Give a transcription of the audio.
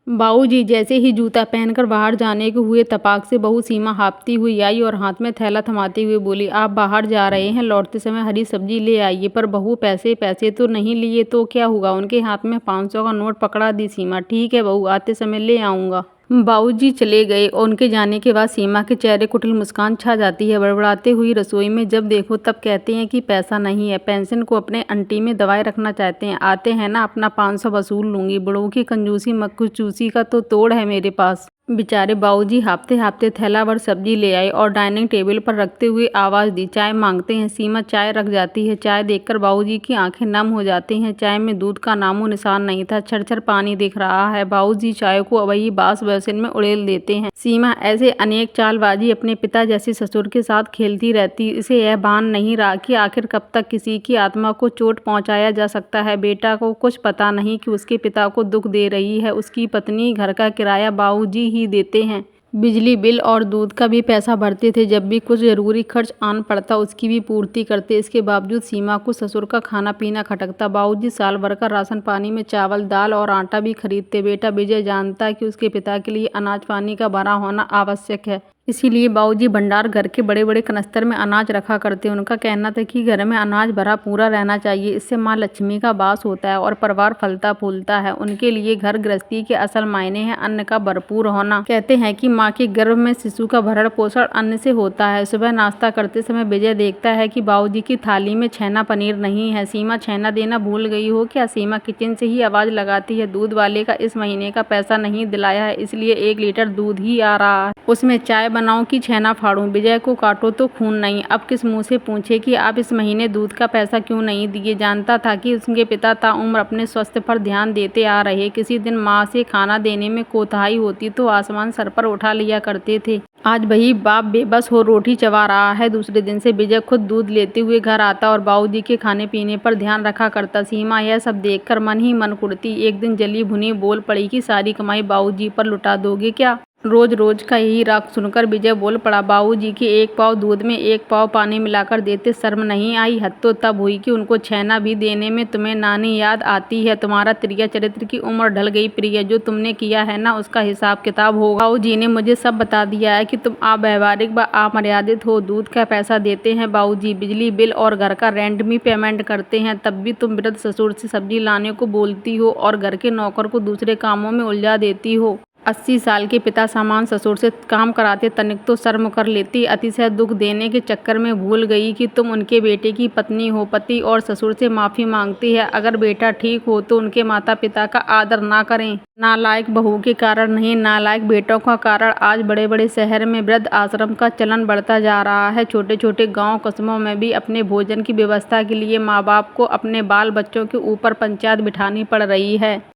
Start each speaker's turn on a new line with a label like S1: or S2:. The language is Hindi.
S1: बाबूजी जैसे ही जूता पहनकर बाहर जाने को हुए, तपाक से बहू सीमा हाँफती हुई आई और हाथ में थैला थमाते हुए बोली, आप बाहर जा रहे हैं, लौटते समय हरी सब्जी ले आइए। पर बहू, पैसे पैसे तो नहीं लिए तो क्या हुआ? उनके हाथ में 500 का नोट पकड़ा दी सीमा। ठीक है बहू, आते समय ले आऊंगा। बाबूजी चले गए और उनके जाने के बाद सीमा के चेहरे कुटिल मुस्कान छा जाती है। बड़बड़ाते हुई रसोई में जब देखो तब कहते हैं कि पैसा नहीं है, पेंशन को अपने अंटी में दबाए रखना चाहते हैं। आते हैं ना, अपना 500 वसूल लूंगी। बड़ों की कंजूसी मक्खूचूसी का तो तोड़ है मेरे पास। बेचारे बाबूजी हाँफते हाँफते थैला भर सब्जी ले आए और डाइनिंग टेबल पर रखते हुए आवाज दी, चाय मांगते हैं। सीमा चाय रख जाती है। चाय देखकर बाबूजी की आंखें नम हो जाती हैं। चाय में दूध का नामो निशान नहीं था, छरछर पानी दिख रहा है। बाबूजी चाय को वही बास बेसिन में उड़ेल देते हैं। सीमा ऐसे अनेक चालबाजी अपने पिता जैसे ससुर के साथ खेलती रहती। इसे यह भान नहीं रहा कि आखिर कब तक किसी की आत्मा को चोट पहुंचाया जा सकता है। बेटा को कुछ पता नहीं कि उसके पिता को दुख दे रही है। उसकी पत्नी, घर का किराया बाबूजी ही देते हैं। बिजली बिल और दूध का भी पैसा भरते थे। जब भी कुछ जरूरी खर्च आन पड़ता उसकी भी पूर्ति करते। इसके बावजूद सीमा को ससुर का खाना पीना खटकता। बाबूजी साल भर का राशन पानी में चावल, दाल और आटा भी खरीदते। बेटा विजय जानता है कि उसके पिता के लिए अनाज पानी का भरा होना आवश्यक है, इसीलिए बाबूजी भंडार घर के बड़े बड़े कनस्तर में अनाज रखा करते। उनका कहना था कि घर में अनाज भरा पूरा रहना चाहिए, इससे माँ लक्ष्मी का वास होता है और परिवार फलता फूलता है। उनके लिए घर गृहस्थी के असल मायने हैं अन्न का भरपूर होना। कहते हैं कि माँ के गर्भ में शिशु का भरण पोषण अन्न से होता है। सुबह नाश्ता करते समय विजय देखता है कि बाबूजी की थाली में छेना पनीर नहीं है। सीमा, छेना देना भूल गई हो क्या? सीमा किचन से ही आवाज लगाती है, दूध वाले का इस महीने का पैसा नहीं दिलाया है, इसलिए 1 लीटर दूध ही आ रहा है, उसमें चाय बनाऊं कि छेना फाड़ूं? विजय को काटो तो खून नहीं, अब किस मुंह से पूछे कि आप इस महीने दूध का पैसा क्यों नहीं दिए। जानता था कि उसके पिता ताउम्र अपने स्वास्थ्य पर ध्यान देते आ रहे। किसी दिन माँ से खाना देने में कोताही होती तो आसमान सर पर उठा लिया करते थे। आज वही बाप बेबस हो रोटी चबा रहा है। दूसरे दिन से विजय खुद दूध लेते हुए घर आता और बाबूजी के खाने पीने पर ध्यान रखा करता। सीमा यह सब देखकर मन ही मन कुढ़ती। एक दिन जली भुनी बोल पड़ी कि सारी कमाई बाबूजी पर लुटा दोगे क्या? रोज रोज का यही राग सुनकर विजय बोल पड़ा, बाबूजी के 1 पाव दूध में 1 पाव पानी मिलाकर देते शर्म नहीं आई? हद तो तब हुई कि उनको छेना भी देने में तुम्हें नानी याद आती है। तुम्हारा त्रिया चरित्र की उम्र ढल गई प्रिय, जो तुमने किया है ना उसका हिसाब किताब होगा। बाबूजी ने मुझे सब बता दिया है कि तुम अव्यावहारिक व अमर्यादित हो। दूध का पैसा देते हैं बाबूजी, बिजली बिल और घर का रेंट भी पेमेंट करते हैं, तब भी तुम वृद्ध ससुर से सब्जी लाने को बोलती हो और घर के नौकर को दूसरे कामों में उलझा देती हो। 80 साल के पिता समान ससुर से काम कराते तनिक तो शर्म कर लेती। अतिशय दुख देने के चक्कर में भूल गई कि तुम उनके बेटे की पत्नी हो। पति और ससुर से माफी मांगती है। अगर बेटा ठीक हो तो उनके माता पिता का आदर ना करें। नालायक बहू के कारण नहीं, नालायक बेटों का कारण आज बड़े बड़े शहर में वृद्ध आश्रम का चलन बढ़ता जा रहा है। छोटे छोटे गाँव कस्बों में भी अपने भोजन की व्यवस्था के लिए माँ बाप को अपने बाल बच्चों के ऊपर पंचायत बिठानी पड़ रही है।